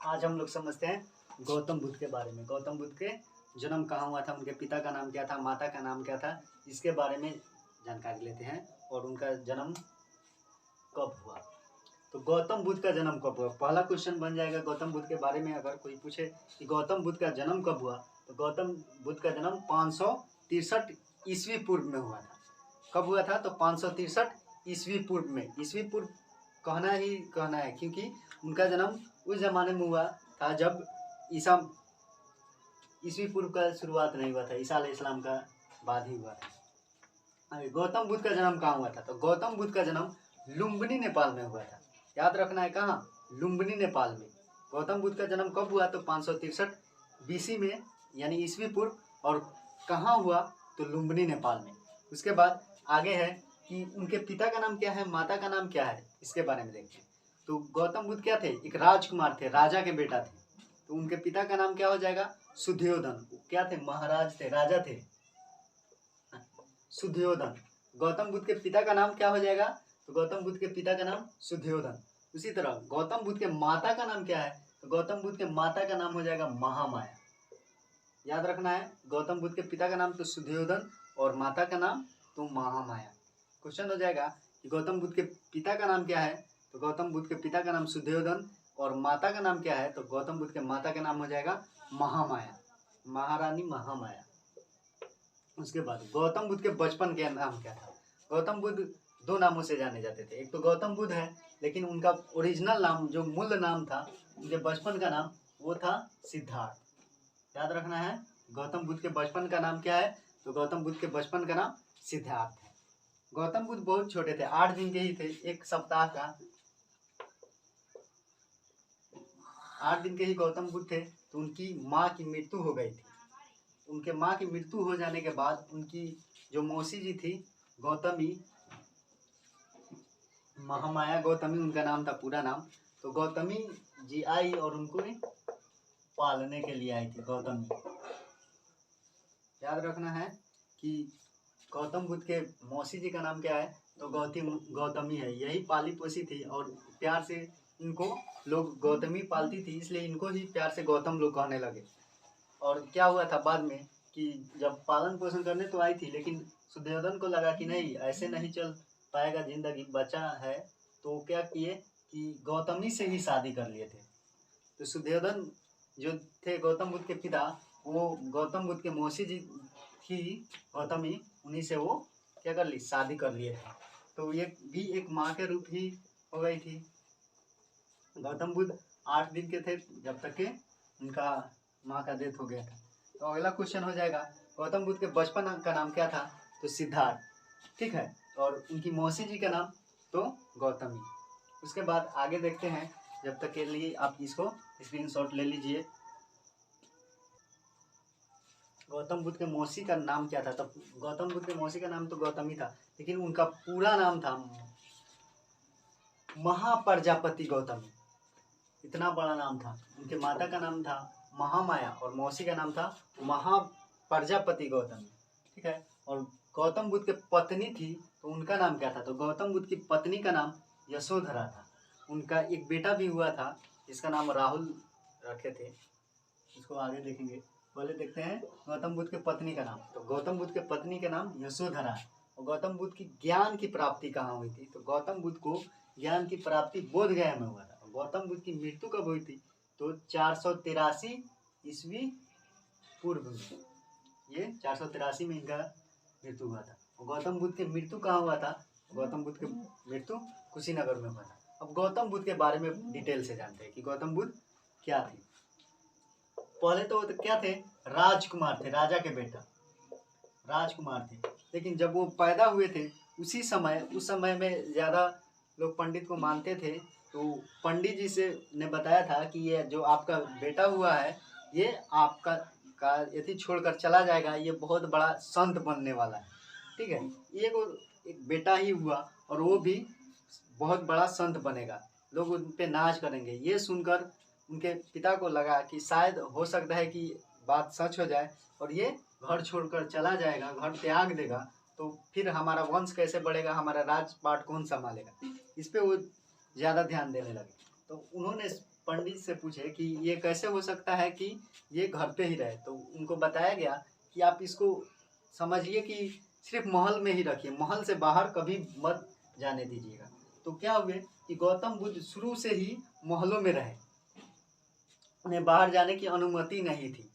आज हम लोग समझते हैं गौतम बुद्ध के बारे में। गौतम बुद्ध के जन्म कहाँ हुआ था, उनके पिता का नाम क्या था, माता का नाम क्या था, इसके बारे में जानकारी लेते हैं और उनका जन्म कब हुआ। तो गौतम बुद्ध का जन्म कब हुआ, पहला क्वेश्चन बन जाएगा। गौतम बुद्ध के बारे में अगर कोई पूछे कि गौतम बुद्ध का जन्म कब हुआ, तो गौतम बुद्ध का जन्म 563 ईस्वी पूर्व में हुआ था। कब हुआ था? तो 563 ईस्वी पूर्व में। ईस्वी पूर्व कहना ही कहना है, क्योंकि उनका जन्म उस जमाने में हुआ था जब ईसा ईस्वी पूर्व का शुरुआत नहीं हुआ था, ईसा अलैहिस्सलाम का बाद ही हुआ था। गौतम बुद्ध का जन्म कहाँ हुआ था? तो गौतम बुद्ध का जन्म लुम्बिनी नेपाल में हुआ था। याद रखना है, कहाँ? लुम्बिनी नेपाल में। गौतम बुद्ध का जन्म कब हुआ? तो 563 बीसी में, यानी ईस्वी पूर्व। और कहाँ हुआ? तो लुम्बिनी नेपाल में। उसके बाद आगे है कि उनके पिता का नाम क्या है, माता का नाम क्या है, इसके बारे में देखते हैं। तो गौतम बुद्ध क्या थे? एक राजकुमार थे, राजा के बेटा थे। तो उनके पिता का नाम क्या हो जाएगा? सुद्धोधन। क्या थे? महाराज थे, राजा थे, सुद्धोधन। गौतम बुद्ध के पिता का नाम क्या हो जाएगा? तो गौतम बुद्ध के पिता का नाम सुद्धोधन। उसी तरह गौतम बुद्ध के माता का नाम क्या है? तो गौतम बुद्ध के माता का नाम हो जाएगा महामाया। याद रखना है, गौतम बुद्ध के पिता का नाम तो सुद्धोधन और माता का नाम तो महामाया। क्वेश्चन हो जाएगा कि गौतम बुद्ध के पिता का नाम क्या है? तो गौतम बुद्ध के पिता का नाम सुद्धोधन और माता का नाम क्या है? तो गौतम बुद्ध के माता का नाम हो जाएगा महामाया, महारानी महामाया। उसके बाद गौतम बुद्ध के बचपन के नाम क्या था? गौतम बुद्ध दो नामों से जाने जाते थे। एक तो गौतम बुद्ध है, लेकिन उनका ओरिजिनल नाम, जो मूल नाम था उनके बचपन का नाम, वो था सिद्धार्थ। याद रखना है, गौतम बुद्ध के बचपन का नाम क्या है? तो गौतम बुद्ध के बचपन का नाम सिद्धार्थ है। गौतम बुद्ध बहुत छोटे थे, 8 दिन के ही थे, एक सप्ताह का 8 दिन के ही गौतम बुद्ध थे। तो उनकी माँ की मृत्यु हो गई थी। उनके माँ की मृत्यु हो जाने के बाद उनकी जो मौसी जी थी, गौतमी, महामाया गौतमी उनका नाम था, पूरा नाम। तो गौतमी जी आई और उनको पालने के लिए आई थी गौतमी। याद रखना है कि गौतम बुद्ध के मौसी जी का नाम क्या है? तो गौतमी है। यही पाली पोसी थी और प्यार से इनको लोग गौतमी पालती थी, इसलिए इनको ही प्यार से गौतम लोग कहने लगे। और क्या हुआ था बाद में कि जब पालन पोषण करने तो आई थी, लेकिन सुद्धोधन को लगा कि नहीं, ऐसे नहीं चल पाएगा जिंदगी, बचा है। तो क्या किए कि गौतमी से ही शादी कर लिए थे। तो सुद्धोधन जो थे गौतम बुद्ध के पिता, वो गौतम बुद्ध के मौसी जी थी गौतमी, उन्हीं से वो क्या कर ली? शादी कर लिए थे। तो ये भी एक माँ के रूप ही हो गई थी। गौतम बुद्ध 8 दिन के थे जब तक के उनका माँ का डेथ हो गया था। तो अगला क्वेश्चन हो जाएगा, गौतम बुद्ध के बचपन का नाम क्या था? तो सिद्धार्थ, ठीक है। और उनकी मौसी जी का नाम तो गौतमी। उसके बाद आगे देखते हैं, जब तक के लिए आप इसको स्क्रीनशॉट ले लीजिए। गौतम बुद्ध के मौसी का नाम क्या था? तब गौतम बुद्ध के मौसी का नाम तो गौतमी था, लेकिन उनका पूरा नाम था महाप्रजापति गौतमी। इतना बड़ा नाम था। उनके माता का नाम था महामाया और मौसी का नाम था महाप्रजापति गौतमी, ठीक है। और गौतम बुद्ध के पत्नी थी, तो उनका नाम क्या था? तो गौतम बुद्ध की पत्नी का नाम यशोधरा था। उनका एक बेटा भी हुआ था, जिसका नाम राहुल रखे थे, इसको आगे देखेंगे। पहले देखते हैं गौतम बुद्ध के पत्नी का नाम। तो गौतम बुद्ध के पत्नी का नाम यशोधरा है। और गौतम बुद्ध की ज्ञान की प्राप्ति कहाँ हुई थी? तो गौतम बुद्ध को ज्ञान की प्राप्ति बोध गया में हुआ था। गौतम बुद्ध की मृत्यु कब हुई थी? तो 483 ईस्वी पूर्व में। ये 483 में इनका मृत्यु हुआ था। गौतम बुद्ध की मृत्यु कहाँ हुआ था? गौतम बुद्ध की मृत्यु कुशीनगर में हुआ था। अब गौतम बुद्ध के बारे में डिटेल से जानते हैं कि गौतम बुद्ध क्या थे। पहले तो क्या थे? राजकुमार थे, राजा के बेटा राजकुमार थे। लेकिन जब वो पैदा हुए थे उस समय में ज़्यादा लोग पंडित को मानते थे। तो पंडित जी से ने बताया था कि ये जो आपका बेटा हुआ है, ये आपका यदि छोड़कर चला जाएगा, ये बहुत बड़ा संत बनने वाला है, ठीक है। एक बेटा ही हुआ और वो भी बहुत बड़ा संत बनेगा, लोग उन पे नाच करेंगे। ये सुनकर उनके पिता को लगा कि शायद हो सकता है कि बात सच हो जाए और ये घर छोड़कर चला जाएगा, घर त्याग देगा, तो फिर हमारा वंश कैसे बढ़ेगा, हमारा राजपाट कौन संभालेगा। इस पे वो ज़्यादा ध्यान देने लगे। तो उन्होंने पंडित से पूछे कि ये कैसे हो सकता है कि ये घर पे ही रहे, तो उनको बताया गया कि आप इसको समझिए कि सिर्फ महल में ही रखिए, महल से बाहर कभी मत जाने दीजिएगा। तो क्या हुए कि गौतम बुद्ध शुरू से ही महलों में रहे, उन्हें बाहर जाने की अनुमति नहीं थी।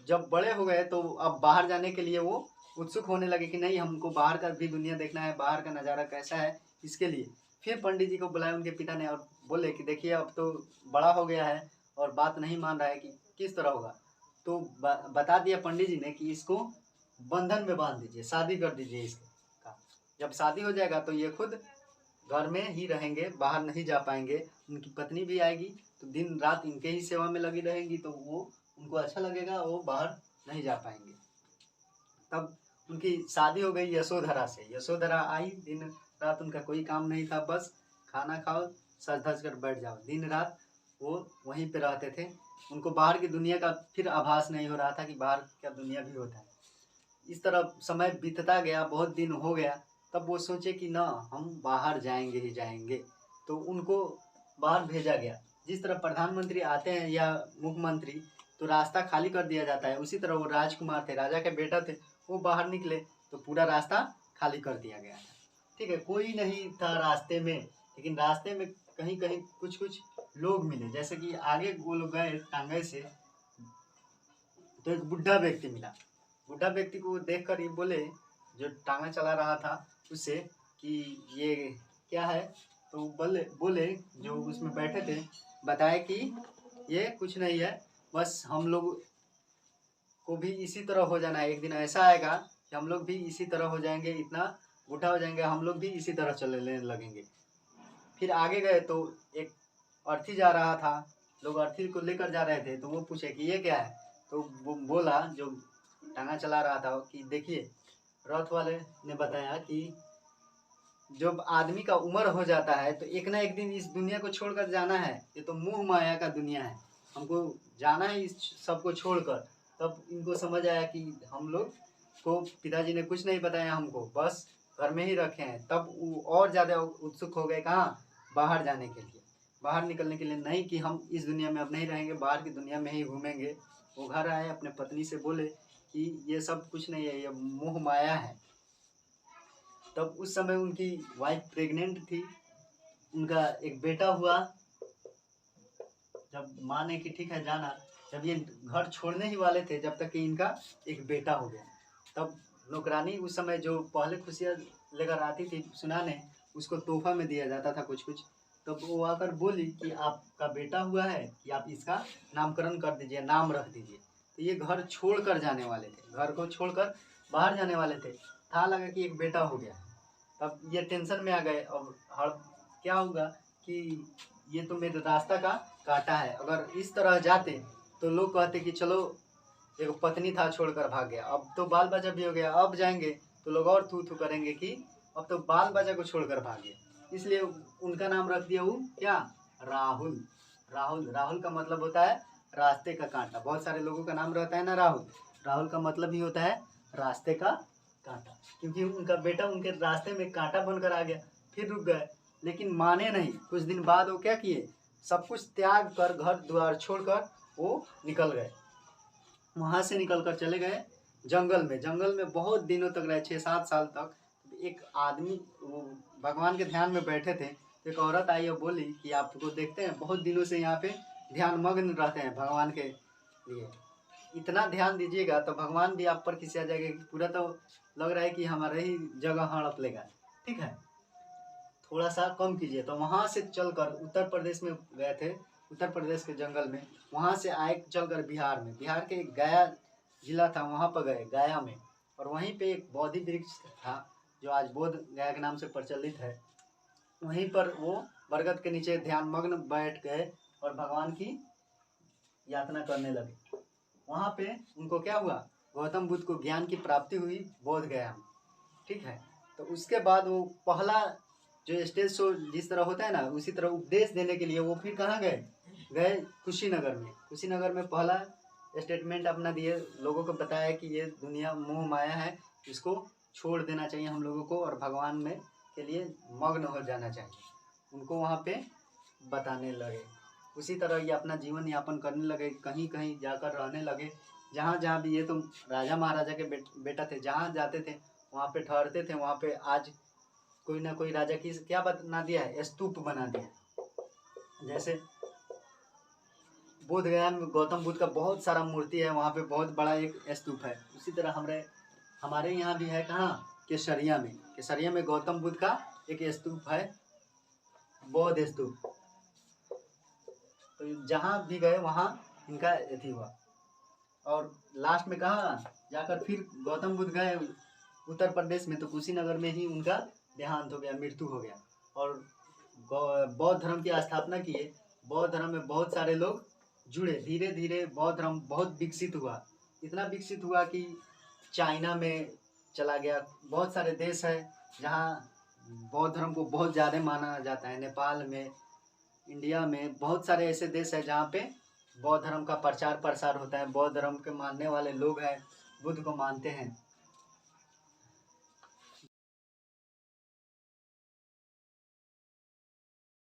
जब बड़े हो गए तो अब बाहर जाने के लिए वो उत्सुक होने लगे कि नहीं, हमको बाहर का भी दुनिया देखना है, बाहर का नज़ारा कैसा है, इसके लिए फिर पंडित जी को बुलाया उनके पिता ने और बोले कि देखिए अब तो बड़ा हो गया है और बात नहीं मान रहा है कि किस तरह होगा। तो बता दिया पंडित जी ने कि इसको बंधन में बांध दीजिए, शादी कर दीजिए इसका। जब शादी हो जाएगा तो ये खुद घर में ही रहेंगे, बाहर नहीं जा पाएंगे। उनकी पत्नी भी आएगी तो दिन रात इनके ही सेवा में लगी रहेंगी, तो वो उनको अच्छा लगेगा, वो बाहर नहीं जा पाएंगे। तब उनकी शादी हो गई यशोधरा से। यशोधरा आई, दिन रात उनका कोई काम नहीं था, बस खाना खाओ, सज धज कर बैठ जाओ। दिन रात वो वहीं पे रहते थे। उनको बाहर की दुनिया का फिर आभास नहीं हो रहा था कि बाहर क्या दुनिया भी होता है। इस तरह समय बीतता गया, बहुत दिन हो गया। तब वो सोचे कि ना, हम बाहर जाएंगे ही जाएंगे। तो उनको बाहर भेजा गया। जिस तरह प्रधानमंत्री आते हैं या मुख्यमंत्री तो रास्ता खाली कर दिया जाता है, उसी तरह वो राजकुमार थे, राजा के बेटा थे, वो बाहर निकले तो पूरा रास्ता खाली कर दिया गया था। ठीक है, कोई नहीं था रास्ते में, लेकिन रास्ते में कहीं कहीं कुछ कुछ लोग मिले। जैसे कि आगे वो लोग गए टांगे से तो एक बुढ़ा व्यक्ति मिला। बुढ़ा व्यक्ति को देखकर ये बोले, जो टांगा चला रहा था उससे, कि ये क्या है। तो बोले बोले जो उसमें बैठे थे बताए कि ये कुछ नहीं है, बस हम लोग को भी इसी तरह हो जाना है। एक दिन ऐसा आएगा कि हम लोग भी इसी तरह हो जाएंगे, इतना बूढ़ा हो जाएंगे, हम लोग भी इसी तरह चलने लगेंगे। फिर आगे गए तो एक अर्थी जा रहा था, लोग अर्थी को लेकर जा रहे थे। तो वो पूछे कि ये क्या है। तो वो बोला, जो टांगा चला रहा था, कि देखिए, रथ वाले ने बताया कि जब आदमी का उम्र हो जाता है तो एक ना एक दिन इस दुनिया को छोड़कर जाना है। ये तो मोह माया का दुनिया है, हमको जाना है इस सबको छोड़कर। तब इनको समझ आया कि हम लोग को पिताजी ने कुछ नहीं बताया, हमको बस घर में ही रखे हैं। तब वो और ज़्यादा उत्सुक हो गए, कहाँ, बाहर जाने के लिए, बाहर निकलने के लिए। नहीं कि हम इस दुनिया में अब नहीं रहेंगे, बाहर की दुनिया में ही घूमेंगे। वो घर आए, अपने पत्नी से बोले कि ये सब कुछ नहीं है, ये मोह माया है। तब उस समय उनकी वाइफ प्रेग्नेंट थी, उनका एक बेटा हुआ। जब माँ ने कि ठीक है जाना, जब ये घर छोड़ने ही वाले थे, जब तक कि इनका एक बेटा हो गया। तब नौकरानी उस समय जो पहले खुशियाँ लेकर आती थी सुनाने, उसको तोहफा में दिया जाता था कुछ कुछ। तब वो आकर बोली कि आपका बेटा हुआ है, कि आप इसका नामकरण कर दीजिए, नाम रख दीजिए। तो ये घर छोड़कर जाने वाले थे, घर को छोड़कर बाहर जाने वाले थे। था लगा कि एक बेटा हो गया। तब ये टेंशन में आ गए। अब हर क्या होगा कि ये तो मेरे रास्ता का काटा है, अगर इस तरह जाते तो लोग कहते कि चलो एक पत्नी था छोड़कर भाग गया, अब तो बाल बच्चा भी हो गया, अब जाएंगे तो लोग और थू थू करेंगे कि अब तो बाल बच्चा को छोड़कर भाग गया। इसलिए उनका नाम रख दिया वो क्या, राहुल। राहुल, राहुल का मतलब होता है रास्ते का कांटा। बहुत सारे लोगों का नाम रहता है ना राहुल, राहुल का मतलब ही होता है रास्ते का कांटा। क्योंकि उनका बेटा उनके रास्ते में कांटा बनकर आ गया। फिर रुक गए, लेकिन माने नहीं। कुछ दिन बाद वो क्या किए, सब कुछ त्याग कर, घर द्वार छोड़कर वो निकल गए। वहाँ से निकल कर चले गए जंगल में। जंगल में बहुत दिनों तक रहे, 6-7 साल तक। एक आदमी वो भगवान के ध्यान में बैठे थे, तो एक औरत आई और बोली कि आपको देखते हैं बहुत दिनों से यहाँ पे ध्यान मग्न रहते हैं भगवान के लिए, इतना ध्यान दीजिएगा तो भगवान भी आप पर खिंचा जाएगा। कि पूरा तो लग रहा है कि हमारे ही जगह हड़प लेगा, ठीक है, थोड़ा सा कम कीजिए। तो वहाँ से चलकर उत्तर प्रदेश में गए थे, उत्तर प्रदेश के जंगल में। वहाँ से आए चलकर बिहार में, बिहार के गया जिला था, वहाँ पर गए गया में। और वहीं पे एक बोधि वृक्ष था जो आज बोध गया के नाम से प्रचलित है। वहीं पर वो बरगद के नीचे ध्यान मग्न बैठ गए और भगवान की यातना करने लगे। वहाँ पे उनको क्या हुआ, गौतम बुद्ध को ज्ञान की प्राप्ति हुई बोध गया में, ठीक है। तो उसके बाद वो पहला जो स्टेज शो जिस तरह होता है ना, उसी तरह उपदेश देने के लिए वो फिर कहाँ गए, गए कुशीनगर में। कुशीनगर में पहला स्टेटमेंट अपना दिए, लोगों को बताया कि ये दुनिया मोह माया है, इसको छोड़ देना चाहिए हम लोगों को, और भगवान में के लिए मग्न हो जाना चाहिए। उनको वहाँ पे बताने लगे। उसी तरह ये अपना जीवन यापन करने लगे, कहीं कहीं जाकर रहने लगे। जहाँ जहाँ भी, ये तो राजा महाराजा के बेटा थे, जहाँ जाते थे वहाँ पे ठहरते थे। वहाँ पे आज कोई ना कोई राजा की क्या बना दिया है, स्तूप बना दिया है। जैसे बोध गया में गौतम बुद्ध का बहुत सारा मूर्ति है, वहाँ पे बहुत बड़ा एक स्तूप है। उसी तरह हमारे यहाँ भी है, कहाँ, केसरिया में गौतम बुद्ध का एक स्तूप है, बौद्ध स्तूप। तो जहाँ भी गए वहाँ इनका अथी हुआ। और लास्ट में कहाँ जाकर फिर गौतम बुद्ध गए उत्तर प्रदेश में, तो कुशीनगर में ही उनका देहांत हो गया, मृत्यु हो गया। और बौद्ध धर्म की स्थापना किए। बौद्ध धर्म में बहुत सारे लोग जुड़े, धीरे धीरे बौद्ध धर्म बहुत विकसित हुआ। इतना विकसित हुआ कि चाइना में चला गया। बहुत सारे देश है जहाँ बौद्ध धर्म को बहुत ज़्यादा माना जाता है। नेपाल में, इंडिया में बहुत सारे ऐसे देश है जहाँ पे बौद्ध धर्म का प्रचार प्रसार होता है। बौद्ध धर्म के मानने वाले लोग हैं, बुद्ध को मानते हैं।